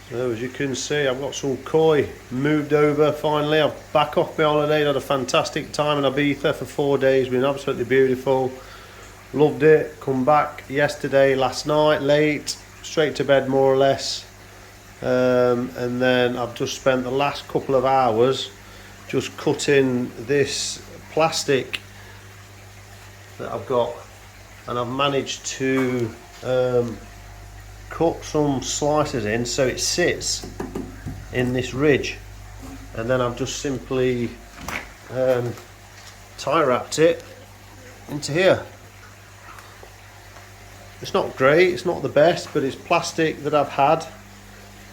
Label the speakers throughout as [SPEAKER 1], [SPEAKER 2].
[SPEAKER 1] So as you can see, I've got some koi moved over finally. I'm back off my holiday, had a fantastic time in Ibiza for 4 days, been absolutely beautiful. Loved it. Come back yesterday, last night, late, straight to bed more or less. And then I've just spent the last couple of hours just cutting this plastic that I've got, and I've managed to cut some slices in so it sits in this ridge, and then I've just simply tie wrapped it into here. It's not great, it's not the best, but it's plastic that I've had,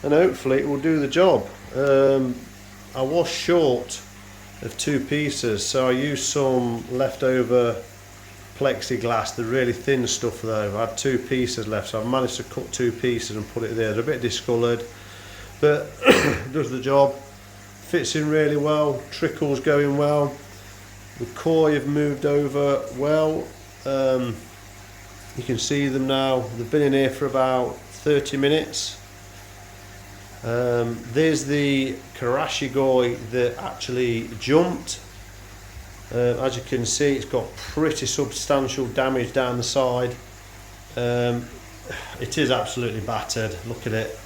[SPEAKER 1] and hopefully it will do the job. I was short of 2 pieces, so I used some leftover plexiglass, the really thin stuff though. I had 2 pieces left, so I've managed to cut 2 pieces and put it there. They're a bit discoloured, but does the job. Fits in really well, trickles going well. The koi have moved over well. You can see them now. They've been in here for about 30 minutes. There's the Karashi koi that actually jumped. As you can see, it's got pretty substantial damage down the side. It is absolutely battered. Look at it.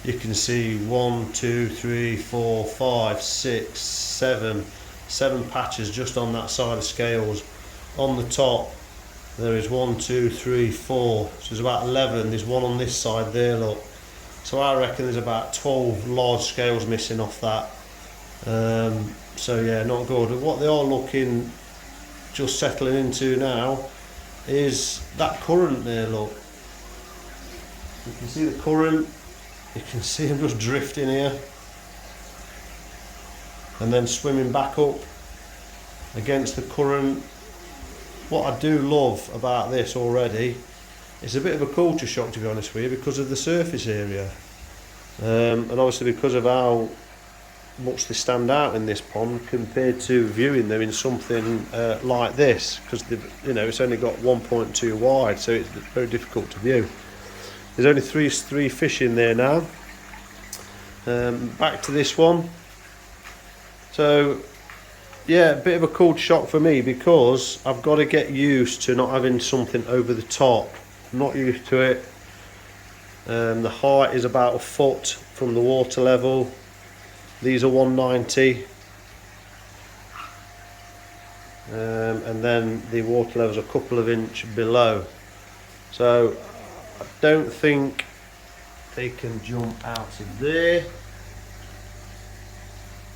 [SPEAKER 1] You can see 1, 2, 3, 4, 5, 6, 7 patches just on that side of scales. On the top there is 1, 2, 3, 4, so there's about 11. There's one on this side there, look. So I reckon there's about 12 large scales missing off that. So yeah, not good. What they are looking, just settling into now, is that current there, look. You can see the current, you can see them just drifting here and then swimming back up against the current. What I do love about this already, it's a bit of a culture shock to be honest with you, because of the surface area, and obviously because of how much they stand out in this pond compared to viewing them in something like this, because it's only got 1.2 wide, so it's very difficult to view. There's only three fish in there now. Back to this one. So yeah, a bit of a cold shock for me, because I've got to get used to not having something over the top. I'm not used to it. The height is about 1 foot from the water level. These are 190, and then the water level is a couple of inches below. So I don't think they can jump out of there.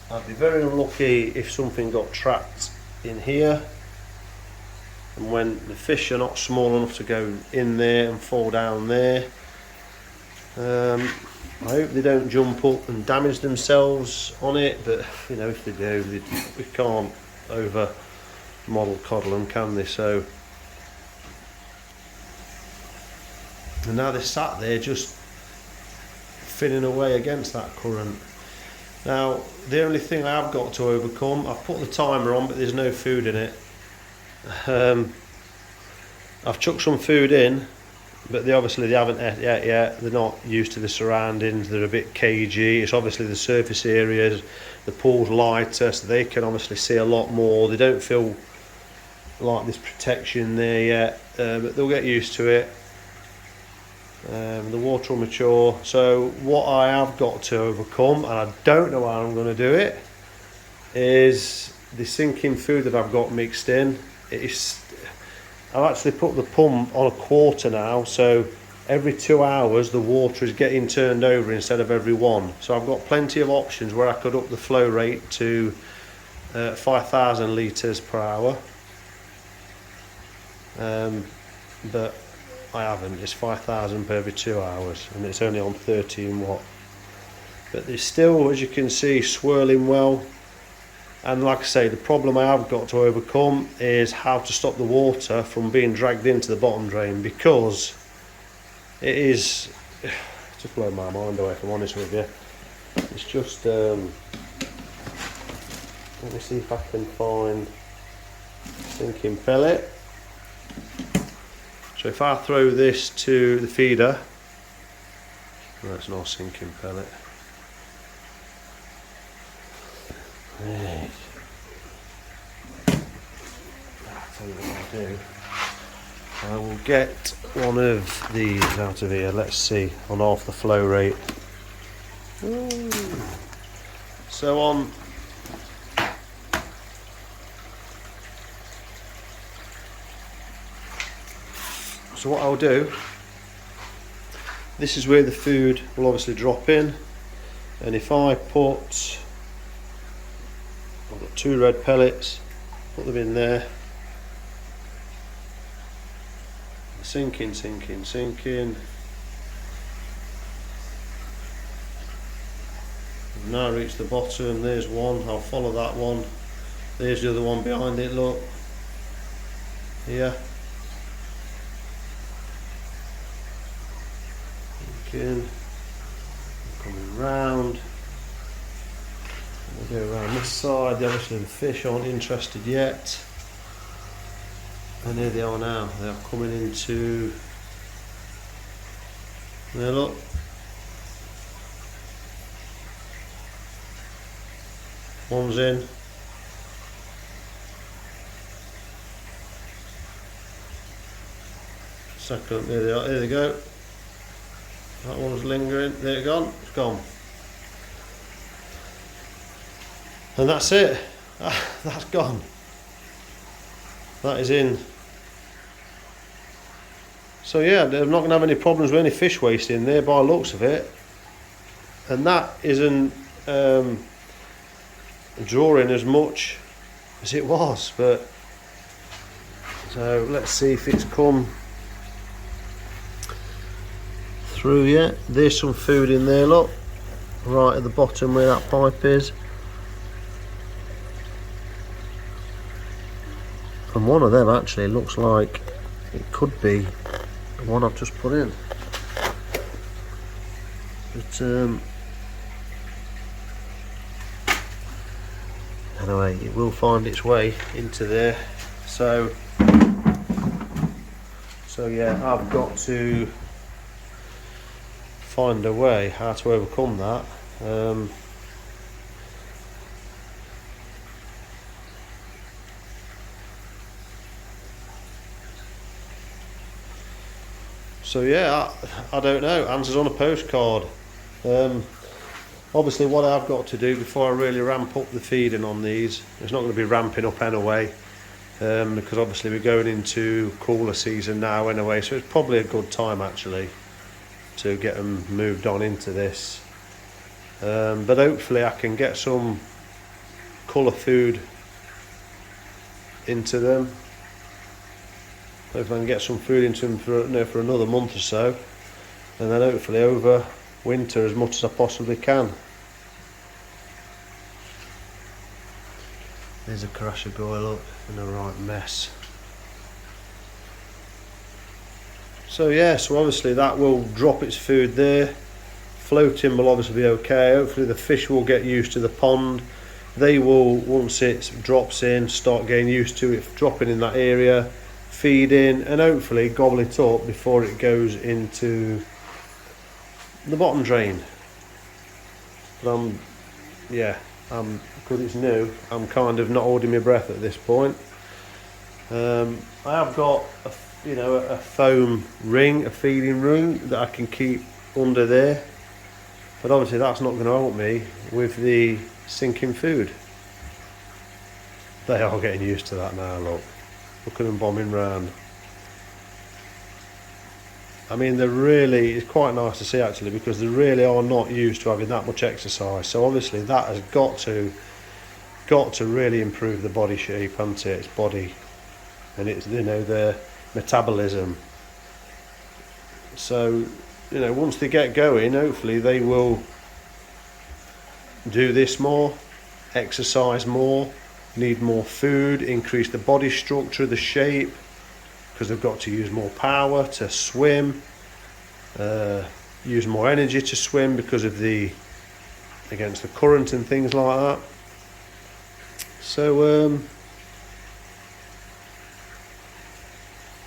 [SPEAKER 1] I'd be very unlucky if something got trapped in here, and when the fish are not small enough to go in there and fall down there. I hope they don't jump up and damage themselves on it, but if they do, we can't over model coddle them, can they? So, and now they're sat there just finning away against that current. Now the only thing I've got to overcome, I've put the timer on but there's no food in it. I've chucked some food in, but they haven't ate yet. They're not used to the surroundings, they're a bit cagey. It's obviously the surface areas, the pool's lighter, so they can obviously see a lot more. They don't feel like there's protection there yet, but they'll get used to it. The water will mature. So what I have got to overcome, and I don't know how I'm going to do it, is the sinking food that I've got mixed in. I've actually put the pump on a quarter now, so every 2 hours the water is getting turned over instead of every 1. So I've got plenty of options where I could up the flow rate to 5,000 litres per hour, but I haven't. It's 5,000 per every 2 hours, and it's only on 13 watt. But it's still, as you can see, swirling well. And like I say, the problem I have got to overcome is how to stop the water from being dragged into the bottom drain, because it is just blowing my mind away, if I'm honest with you. It's just let me see if I can find sinking pellet. So if I throw this to the feeder, That's an nice sinking pellet. Right. I'll tell you what I'll do. I will get one of these out of here, let's see, on half the flow rate. Ooh. So on so what I'll do, this is where the food will obviously drop in, and if I put, I've got 2 red pellets, put them in there, sinking, sinking, sinking. I've now reached the bottom, there's one, I'll follow that one, there's the other one behind it, look, here. Sinking, coming round, we'll go around this side, obviously the fish aren't interested yet. And here they are now, they are coming into, there look. One's in. Second, there they are, there they go. That one's lingering, there it's gone, it's gone. And that's it, that's gone. That is in. So yeah, I'm not going to have any problems with any fish waste in there by the looks of it. And that isn't drawing as much as it was, but so let's see if it's come through yet. There's some food in there, look, right at the bottom where that pipe is. And one of them actually looks like it could be the one I've just put in. But anyway, it will find its way into there. So yeah, I've got to find a way how to overcome that. So yeah, I don't know, answers on a postcard. Obviously what I've got to do before I really ramp up the feeding on these, it's not going to be ramping up anyway, because obviously we're going into cooler season now anyway, so it's probably a good time actually to get them moved on into this. But hopefully I can get some colour food into them. If I can get some food into them for another month or so, and then hopefully over winter as much as I possibly can. There's a Karasha look, in a right mess. So yeah, so obviously that will drop its food there. Floating will obviously be okay. Hopefully the fish will get used to the pond. They will, once it drops in, start getting used to it dropping in that area, feed in, and hopefully gobble it up before it goes into the bottom drain. But because it's new, I'm kind of not holding my breath at this point. I have got a foam ring, a feeding ring that I can keep under there, but obviously that's not going to help me with the sinking food. They are getting used to that now, look at them bombing round. I mean, it's quite nice to see actually, because they really are not used to having that much exercise, so obviously that has got to really improve the body shape, hasn't it? Its body and its their metabolism. So once they get going, hopefully they will do this more, exercise more, need more food, increase the body structure, the shape, because they've got to use more power to swim, use more energy to swim because of against the current and things like that. So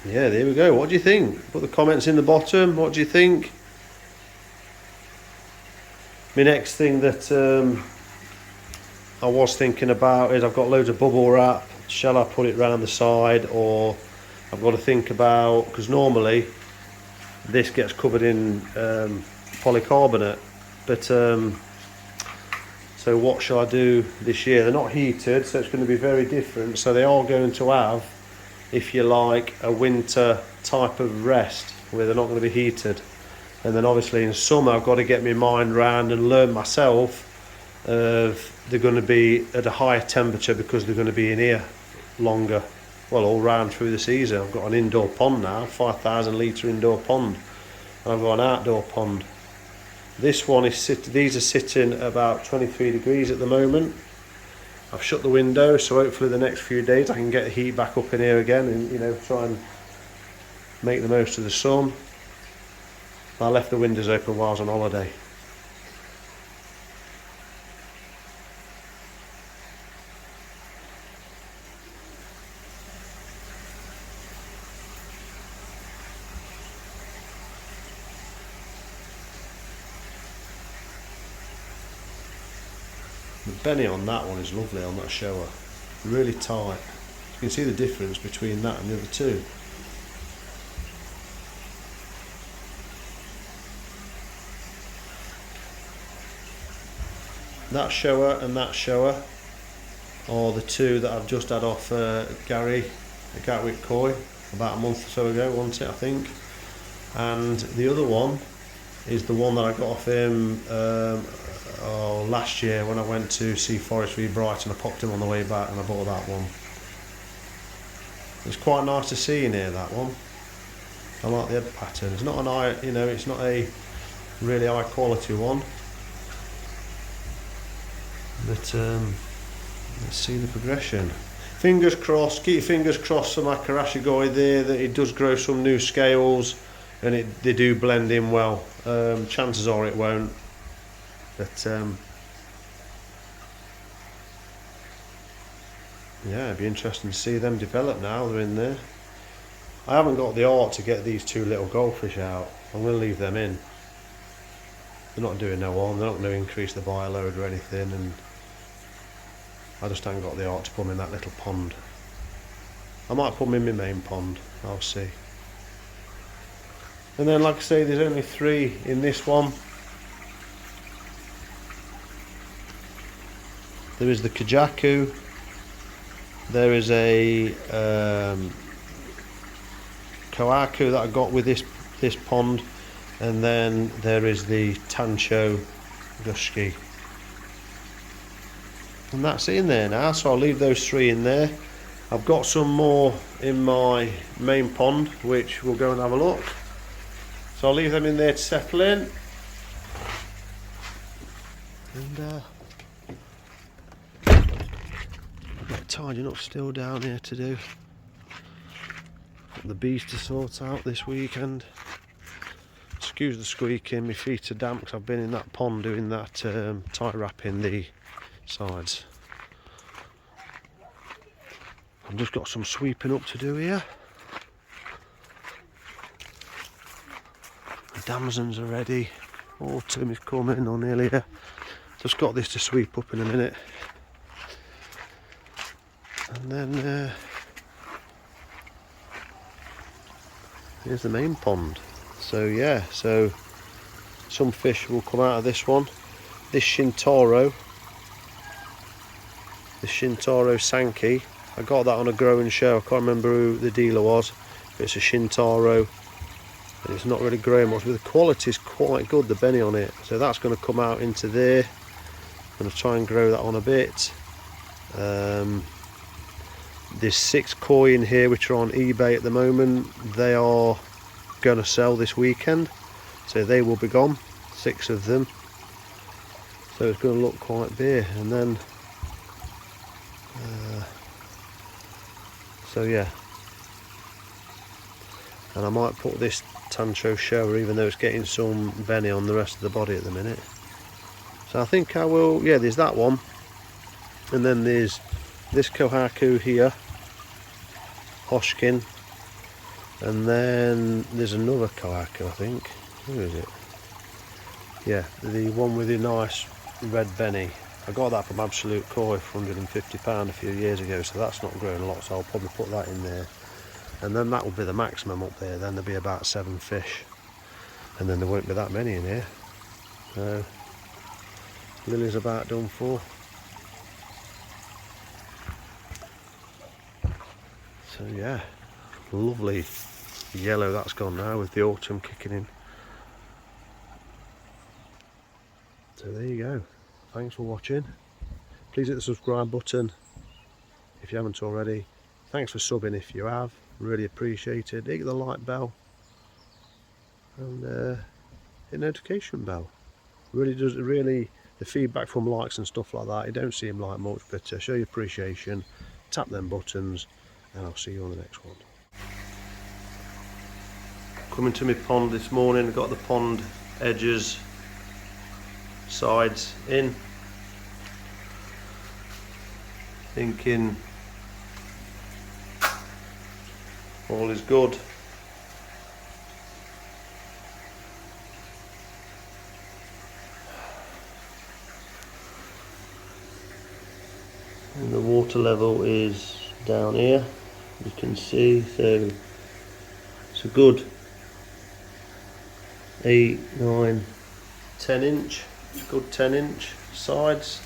[SPEAKER 1] yeah, there we go. What do you think? Put the comments in the bottom. What do you think? My next thing that I was thinking about is I've got loads of bubble wrap. Shall I put it round the side, or I've got to think about, because normally this gets covered in polycarbonate, but so what shall I do this year? They're not heated, so it's going to be very different. So they are going to have, if you like, a winter type of rest where they're not going to be heated. And then obviously in summer I've got to get my mind round and learn myself of they're going to be at a higher temperature because they're going to be in here longer, well, all round through the season. I've got an indoor pond now, 5,000 litre indoor pond, and I've got an outdoor pond. This one is these are sitting about 23 degrees at the moment. I've shut the window, so hopefully the next few days I can get the heat back up in here again, and try and make the most of the sun. I left the windows open while I was on holiday. The Benny on that one is lovely, on that shower. Really tight. You can see the difference between that and the other two. That shower and that shower are the two that I've just had off Gary at Gatwick Koi about a month or so ago, wasn't it, I think. And the other one is the one that I got off him last year when I went to see Forest v Brighton. I popped him on the way back and I bought that one. It's quite nice to see in here, that one. I like the head pattern. It's not an eye, it's not a really high quality one. But let's see the progression. Fingers crossed, keep your fingers crossed for my Karashigoi there, that it does grow some new scales and they do blend in well. Chances are it won't, but yeah, it'd be interesting to see them develop now they're in there. I haven't got the art to get these two little goldfish out. I'm going to leave them in. They're not doing no harm, they're not going to increase the bioload or anything, and I just haven't got the art to put them in that little pond. I might put them in my main pond, I'll see. And then, like I say, there's only 3 in this one. There is the Kajaku, there is a Kohaku that I got with this pond, and then there is the Tancho Gushki. And that's in there now, so I'll leave those 3 in there. I've got some more in my main pond, which we'll go and have a look. So I'll leave them in there to settle in. And I've got tidying up still down here to do. Got the bees to sort out this weekend. Excuse the squeaking, my feet are damp because I've been in that pond doing that tie wrapping the sides. I've just got some sweeping up to do here. The damsons are ready. Autumn is coming, or nearly here. Just got this to sweep up in a minute. And then here's the main pond. So yeah, so some fish will come out of this one. This Shintaro Sankey, I got that on a growing show. I can't remember who the dealer was, but it's a Shintaro and it's not really growing much, but the quality is quite good, the Benny on it. So that's going to come out into there. I'm going to try and grow that on a bit. There's 6 koi in here which are on eBay at the moment. They are going to sell this weekend, so they will be gone, 6 of them. So it's going to look quite bare. And then so yeah, and I might put this Tancho shower, even though it's getting some Benny on the rest of the body at the minute. So I think I will, yeah, there's that one, and then there's this Kohaku here, Hoshkin, and then there's another Kohaku, I think. Who is it? Yeah, the one with the nice red Benny. I got that from Absolute Koi for £150 a few years ago, so that's not growing a lot, so I'll probably put that in there. And then that will be the maximum up there, then there'll be about 7 fish. And then there won't be that many in here. So, Lily's about done for. So yeah, lovely yellow that's gone now with the autumn kicking in. So there you go. Thanks for watching. Please hit the subscribe button if you haven't already. Thanks for subbing if you have. Really appreciate it. Hit the like bell and hit notification bell. Really, the feedback from likes and stuff like that, you don't seem like much, but show your appreciation. Tap them buttons, and I'll see you on the next one. Coming to my pond this morning, got the pond edges, sides in. Thinking all is good. And the water level is down here, you can see, so it's a good 8, 9, 10 inch, good 10 inch sides.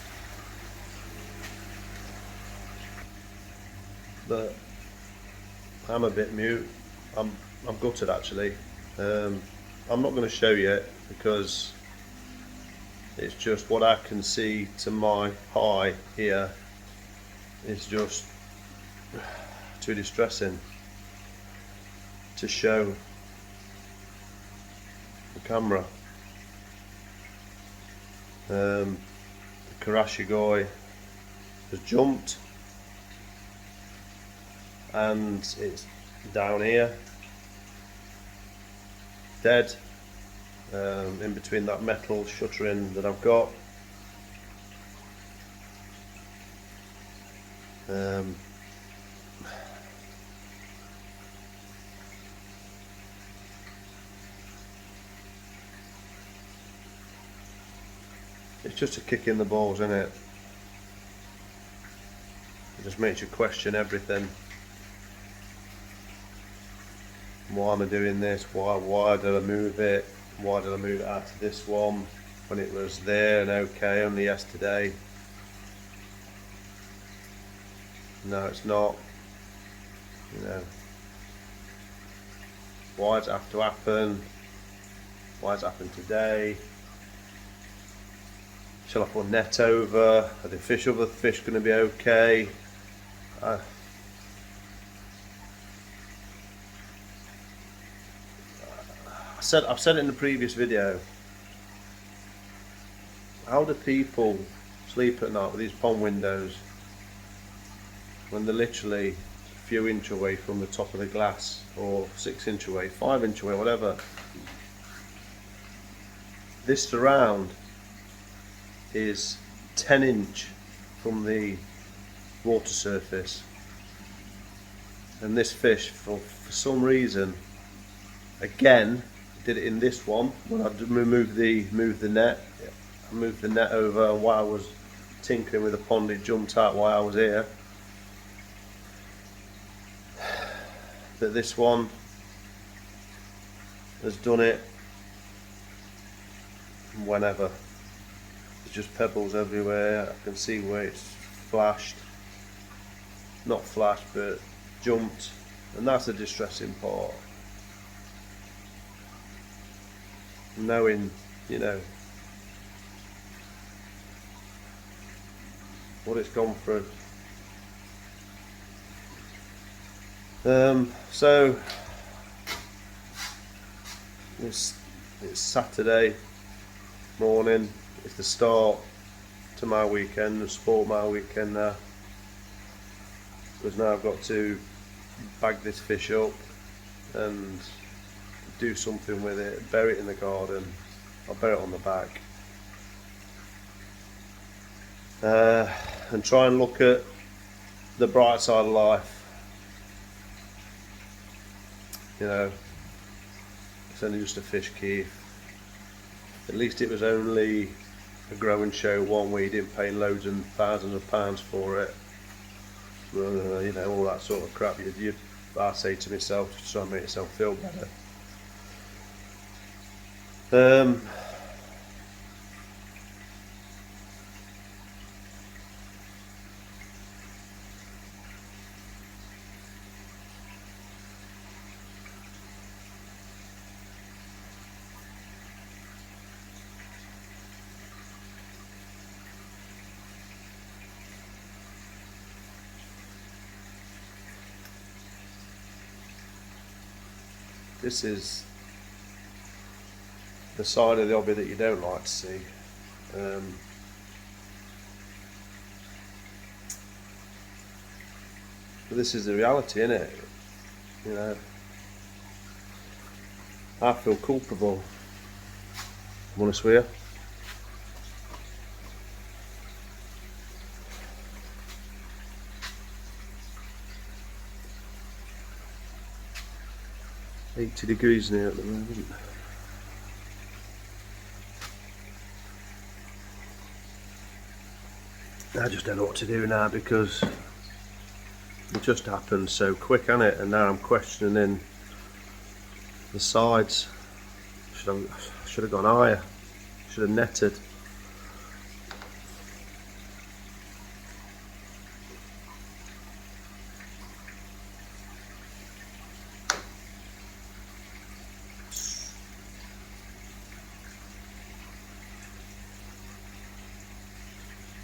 [SPEAKER 1] But I'm a bit mute. I'm gutted actually. I'm not going to show you it because it's just what I can see to my eye here. It's just too distressing to show the camera. The Karashigoi has jumped and it's down here, dead, in between that metal shuttering that I've got. It's just a kick in the balls, isn't it? It just makes you question everything. Why am I doing this? Why did I move it? Why did I move it out to this one when it was there and okay only yesterday? No, it's not. You know, why does it have to happen? Why does it happen today? Shall I put a net over? Are the fish, other fish going to be okay? I've said it in the previous video. How do people sleep at night with these pond windows when they're literally a few inch away from the top of the glass, or 6 inch away, 5 inch away, whatever? This surround is 10 inch from the water surface, and this fish for some reason, again, did it in this one when I moved the net. I moved the net over while I was tinkering with the pond. It jumped out while I was here. But this one has done it whenever. There's just pebbles everywhere. I can see where it's flashed, not flashed, but jumped, and that's the distressing part. Knowing, you know, what it's gone through. So it's Saturday morning. It's the start to my weekend, the sport my weekend now. Because now I've got to bag this fish up and do something with it, bury it in the garden. I'll bury it on the back. And try and look at the bright side of life. You know, it's only just a fish, Keith. At least it was only a grow and show one where you didn't pay loads and thousands of pounds for it. You know, all that sort of crap. I say to myself, just try and make yourself feel better. This is the side of the hobby that you don't like to see. But this is the reality, isn't it? You know, I feel culpable, I'm honest with you. 80 degrees now at the moment. I just don't know what to do now, because it just happened so quick, hasn't it? And now I'm questioning the sides. Should have gone higher. Should have netted.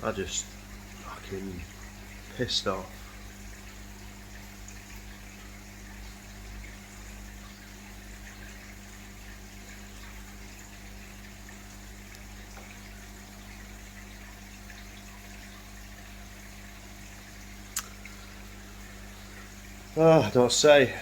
[SPEAKER 1] I just fucking pissed off. Oh, don't say.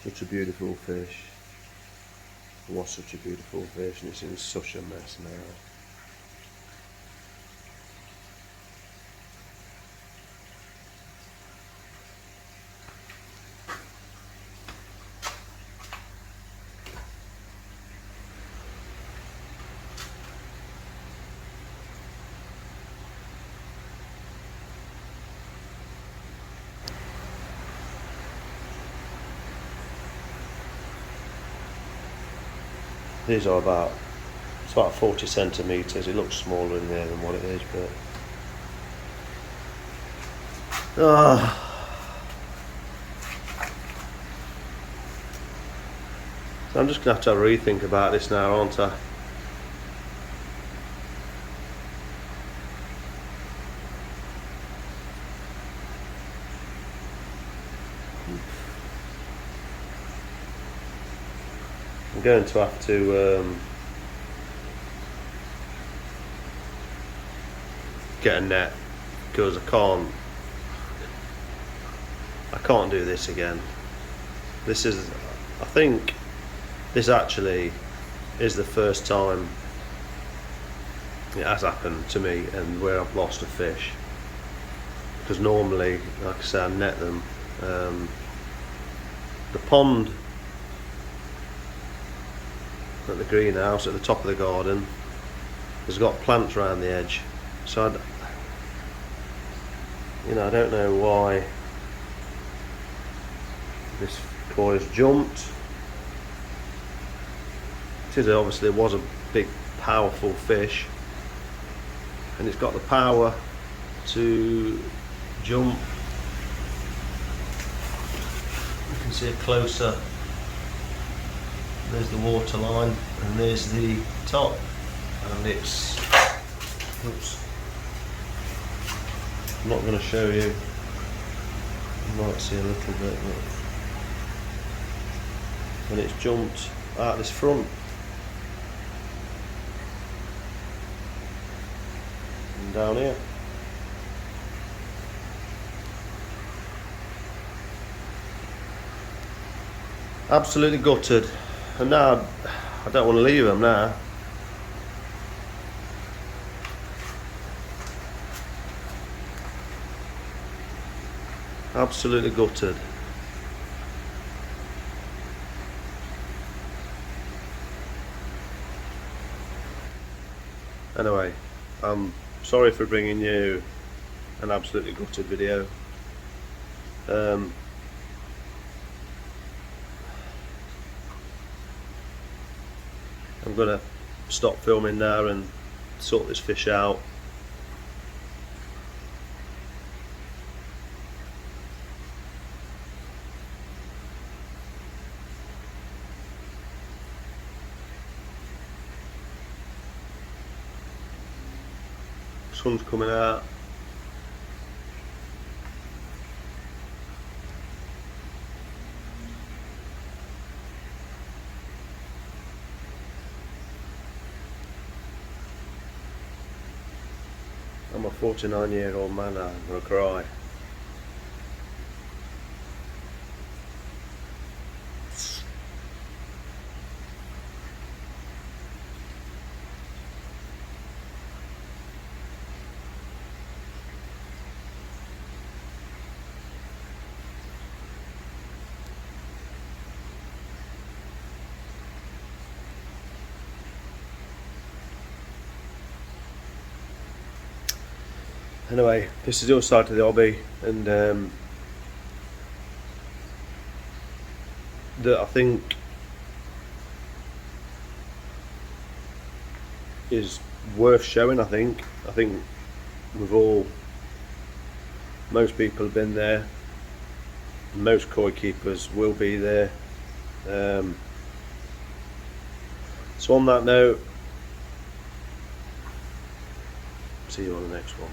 [SPEAKER 1] Such a beautiful fish. It was such a beautiful fish, and it's in such a mess now. These are it's about 40 centimetres. It looks smaller in there than what it is, but so I'm just gonna have to rethink about this now, aren't I? I'm going to have to get a net, because I can't do this again. This is, I think this actually is the first time it has happened to me and where I've lost a fish, because normally, like I say, I net them. The pond at the greenhouse at the top of the garden has got plants around the edge, so I don't know why this koi has jumped. Obviously it was a big powerful fish, and it's got the power to jump. You can see it closer. There's the water line, and there's the top, and it's, oops, I'm not going to show you, you might see a little bit, and it's jumped out this front, and down here. Absolutely gutted. And now I don't want to leave them now. Absolutely gutted. Anyway, I'm sorry for bringing you an absolutely gutted video. I'm gonna stop filming now and sort this fish out. Sun's coming out. I'm a 49-year-old man now, I'm gonna cry. Anyway, this is the other side to the hobby, and that I think is worth showing. I think most people have been there, most koi keepers will be there. So on that note, see you on the next one.